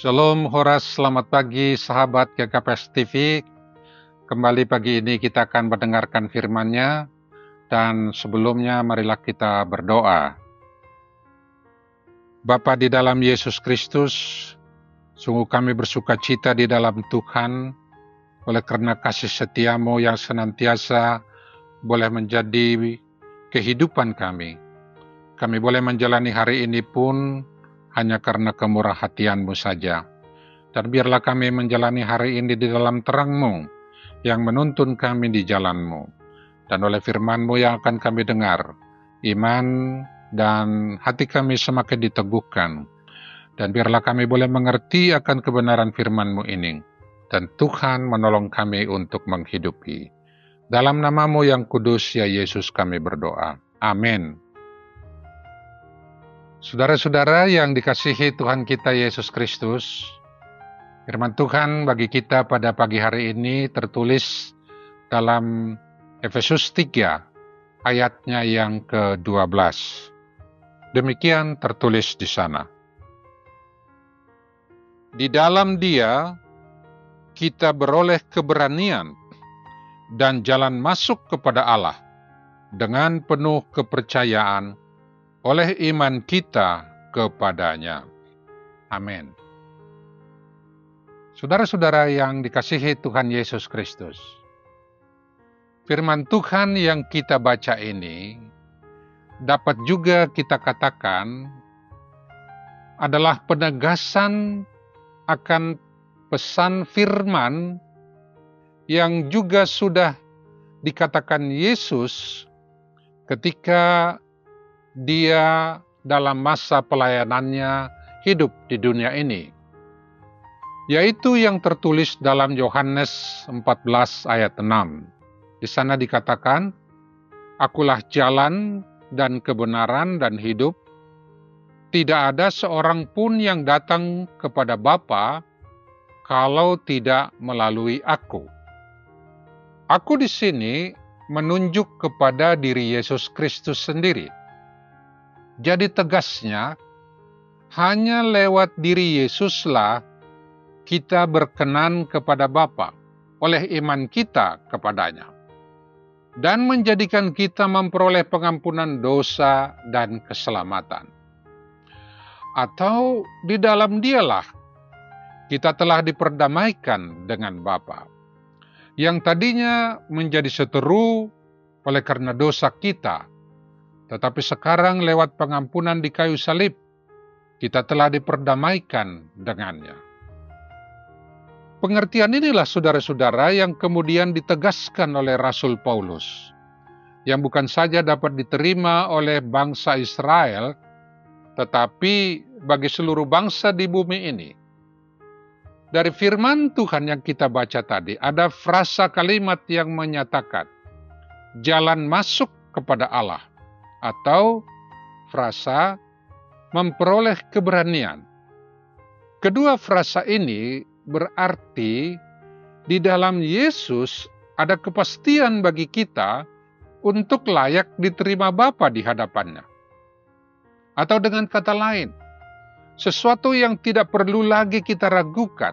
Shalom Horas, selamat pagi sahabat GKPS TV. Kembali pagi ini kita akan mendengarkan firman-Nya, dan sebelumnya marilah kita berdoa. Bapa di dalam Yesus Kristus, sungguh kami bersuka cita di dalam Tuhan, oleh karena kasih setia-Mu yang senantiasa boleh menjadi kehidupan kami. Kami boleh menjalani hari ini pun hanya karena kemurah hatian-Mu saja. Dan biarlah kami menjalani hari ini di dalam terang-Mu, yang menuntun kami di jalan-Mu. Dan oleh firman-Mu yang akan kami dengar, iman dan hati kami semakin diteguhkan. Dan biarlah kami boleh mengerti akan kebenaran firman-Mu ini. Dan Tuhan menolong kami untuk menghidupi. Dalam nama-Mu yang kudus, ya Yesus, kami berdoa. Amin. Saudara-saudara yang dikasihi Tuhan kita Yesus Kristus, firman Tuhan bagi kita pada pagi hari ini tertulis dalam Efesus 3 ayatnya yang ke-12. Demikian tertulis di sana. Di dalam Dia kita beroleh keberanian dan jalan masuk kepada Allah dengan penuh kepercayaan oleh iman kita kepadanya. Amin. Saudara-saudara yang dikasihi Tuhan Yesus Kristus, firman Tuhan yang kita baca ini dapat juga kita katakan adalah penegasan akan pesan firman yang juga sudah dikatakan Yesus ketika Dia dalam masa pelayanannya hidup di dunia ini, yaitu yang tertulis dalam Yohanes 14 ayat 6. Di sana dikatakan, "Akulah jalan dan kebenaran dan hidup. Tidak ada seorang pun yang datang kepada Bapa kalau tidak melalui Aku." Aku di sini menunjuk kepada diri Yesus Kristus sendiri. Jadi tegasnya, hanya lewat diri Yesuslah kita berkenan kepada Bapa oleh iman kita kepadanya, dan menjadikan kita memperoleh pengampunan dosa dan keselamatan. Atau di dalam Dialah kita telah diperdamaikan dengan Bapa, yang tadinya menjadi seteru oleh karena dosa kita, tetapi sekarang lewat pengampunan di kayu salib, kita telah diperdamaikan dengannya. Pengertian inilah saudara-saudara yang kemudian ditegaskan oleh Rasul Paulus, yang bukan saja dapat diterima oleh bangsa Israel, tetapi bagi seluruh bangsa di bumi ini. Dari firman Tuhan yang kita baca tadi, ada frasa kalimat yang menyatakan jalan masuk kepada Allah, atau frasa memperoleh keberanian. Kedua frasa ini berarti di dalam Yesus ada kepastian bagi kita untuk layak diterima Bapa di hadapannya. Atau dengan kata lain, sesuatu yang tidak perlu lagi kita ragukan,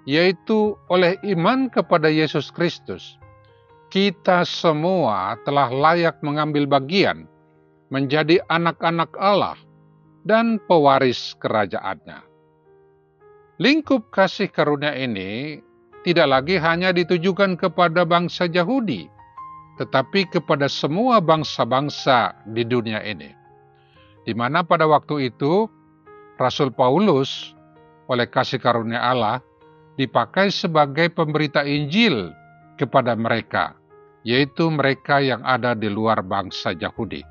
yaitu oleh iman kepada Yesus Kristus, kita semua telah layak mengambil bagian menjadi anak-anak Allah dan pewaris kerajaan-Nya. Lingkup kasih karunia ini tidak lagi hanya ditujukan kepada bangsa Yahudi, tetapi kepada semua bangsa-bangsa di dunia ini. Di mana pada waktu itu, Rasul Paulus oleh kasih karunia Allah dipakai sebagai pemberita Injil kepada mereka, yaitu mereka yang ada di luar bangsa Yahudi.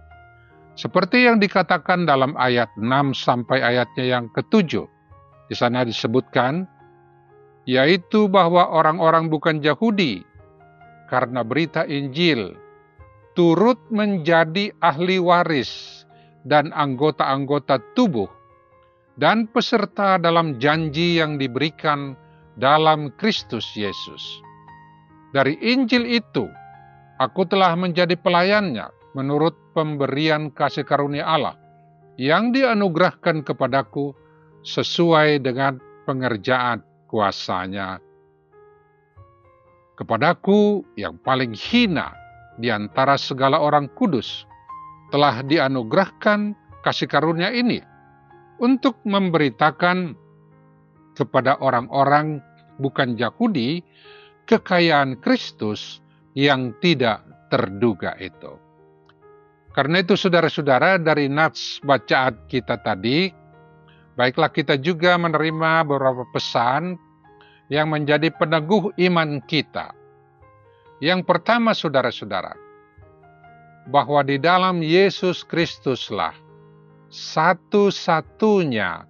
Seperti yang dikatakan dalam ayat 6 sampai ayatnya yang ke-7. Di sana disebutkan, yaitu bahwa orang-orang bukan Yahudi, karena berita Injil, turut menjadi ahli waris dan anggota-anggota tubuh, dan peserta dalam janji yang diberikan dalam Kristus Yesus. Dari Injil itu, aku telah menjadi pelayannya menurut pemberian kasih karunia Allah yang dianugerahkan kepadaku sesuai dengan pengerjaan kuasanya. Kepadaku yang paling hina di antara segala orang kudus telah dianugerahkan kasih karunia ini untuk memberitakan kepada orang-orang bukan Yahudi kekayaan Kristus yang tidak terduga itu. Karena itu saudara-saudara, dari nats bacaan kita tadi, baiklah kita juga menerima beberapa pesan yang menjadi peneguh iman kita. Yang pertama saudara-saudara, bahwa di dalam Yesus Kristuslah satu-satunya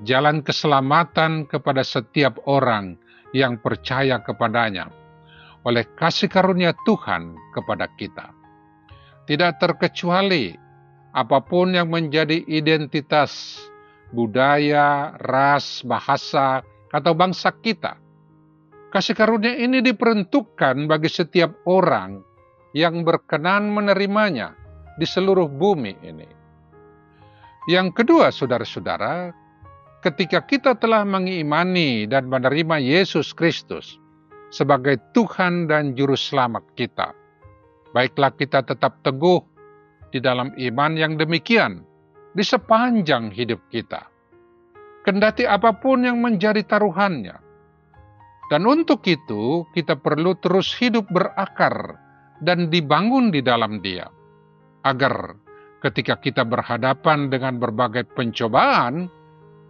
jalan keselamatan kepada setiap orang yang percaya kepadanya oleh kasih karunia Tuhan kepada kita. Tidak terkecuali apapun yang menjadi identitas budaya, ras, bahasa, atau bangsa kita. Kasih karunia ini diperuntukkan bagi setiap orang yang berkenan menerimanya di seluruh bumi ini. Yang kedua, saudara-saudara, ketika kita telah mengimani dan menerima Yesus Kristus sebagai Tuhan dan Juru Selamat kita, baiklah kita tetap teguh di dalam iman yang demikian di sepanjang hidup kita, kendati apapun yang menjadi taruhannya. Dan untuk itu kita perlu terus hidup berakar dan dibangun di dalam Dia, agar ketika kita berhadapan dengan berbagai pencobaan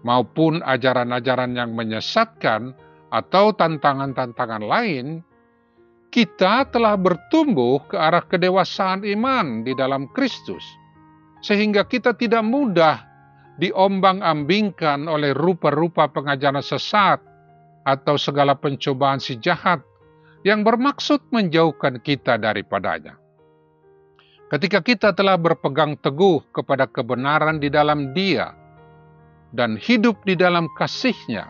maupun ajaran-ajaran yang menyesatkan atau tantangan-tantangan lain, kita telah bertumbuh ke arah kedewasaan iman di dalam Kristus, sehingga kita tidak mudah diombang-ambingkan oleh rupa-rupa pengajaran sesat atau segala pencobaan si jahat yang bermaksud menjauhkan kita daripadanya. Ketika kita telah berpegang teguh kepada kebenaran di dalam Dia dan hidup di dalam kasih-Nya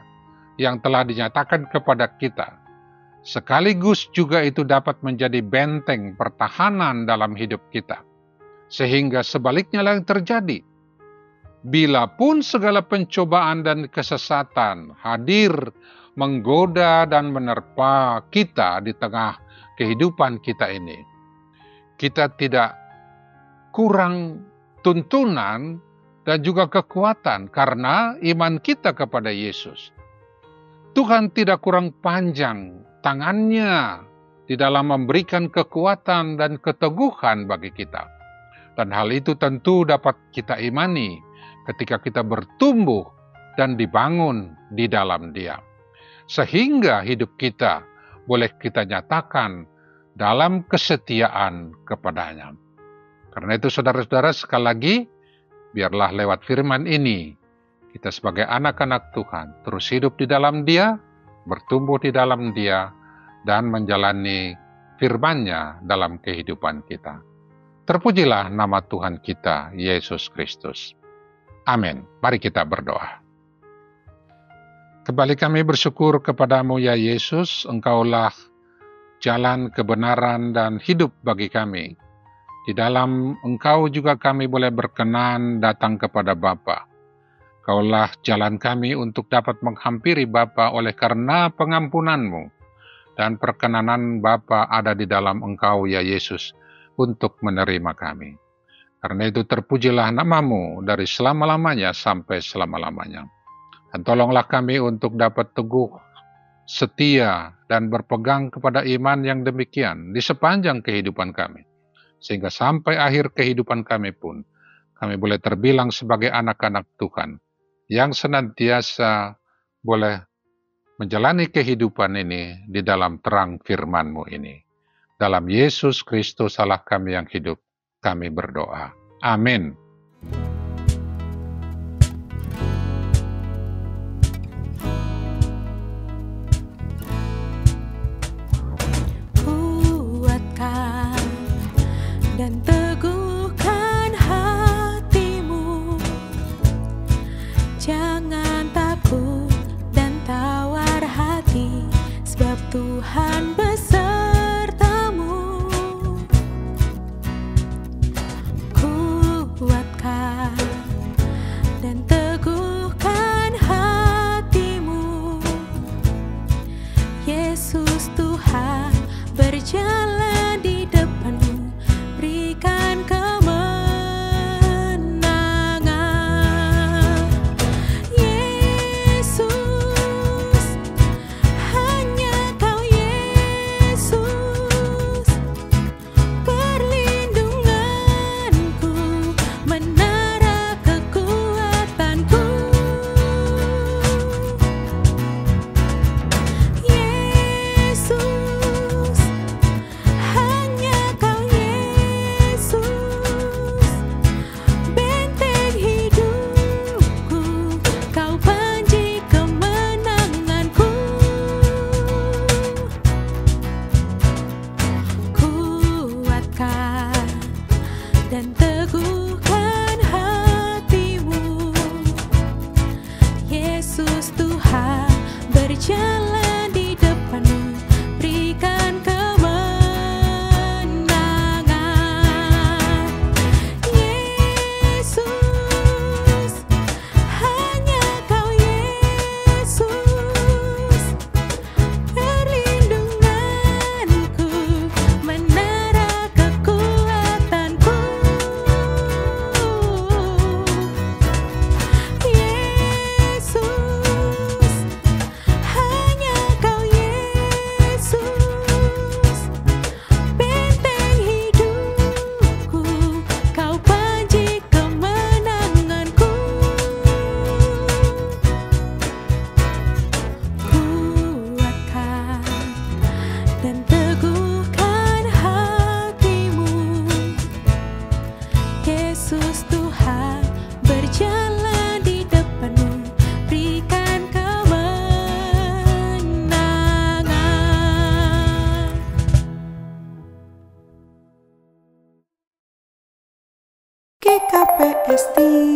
yang telah dinyatakan kepada kita, sekaligus juga itu dapat menjadi benteng pertahanan dalam hidup kita. Sehingga sebaliknya yang terjadi, bila pun segala pencobaan dan kesesatan hadir menggoda dan menerpa kita di tengah kehidupan kita ini, kita tidak kurang tuntunan dan juga kekuatan karena iman kita kepada Yesus. Tuhan tidak kurang panjang tangannya di dalam memberikan kekuatan dan keteguhan bagi kita. Dan hal itu tentu dapat kita imani ketika kita bertumbuh dan dibangun di dalam Dia. Sehingga hidup kita boleh kita nyatakan dalam kesetiaan kepadanya. Karena itu saudara-saudara, sekali lagi, biarlah lewat firman ini, kita sebagai anak-anak Tuhan terus hidup di dalam Dia, bertumbuh di dalam Dia, dan menjalani firman-Nya dalam kehidupan kita. Terpujilah nama Tuhan kita, Yesus Kristus. Amin. Mari kita berdoa. Kembali kami bersyukur kepadamu ya Yesus, Engkaulah jalan kebenaran dan hidup bagi kami. Di dalam Engkau juga kami boleh berkenan datang kepada Bapa. Engkaulah jalan kami untuk dapat menghampiri Bapa oleh karena pengampunan-Mu. Dan perkenanan Bapa ada di dalam Engkau ya Yesus untuk menerima kami. Karena itu terpujilah nama-Mu dari selama-lamanya sampai selama-lamanya. Dan tolonglah kami untuk dapat teguh, setia, dan berpegang kepada iman yang demikian di sepanjang kehidupan kami. Sehingga sampai akhir kehidupan kami pun, kami boleh terbilang sebagai anak-anak Tuhan, yang senantiasa boleh menjalani kehidupan ini di dalam terang firman-Mu ini. Dalam Yesus Kristus Allah kami yang hidup, kami berdoa. Amin. Dan teguhkan hatimu, jangan takut dan tawar hati, sebab Tuhan besertamu. Kuatkan KPS 3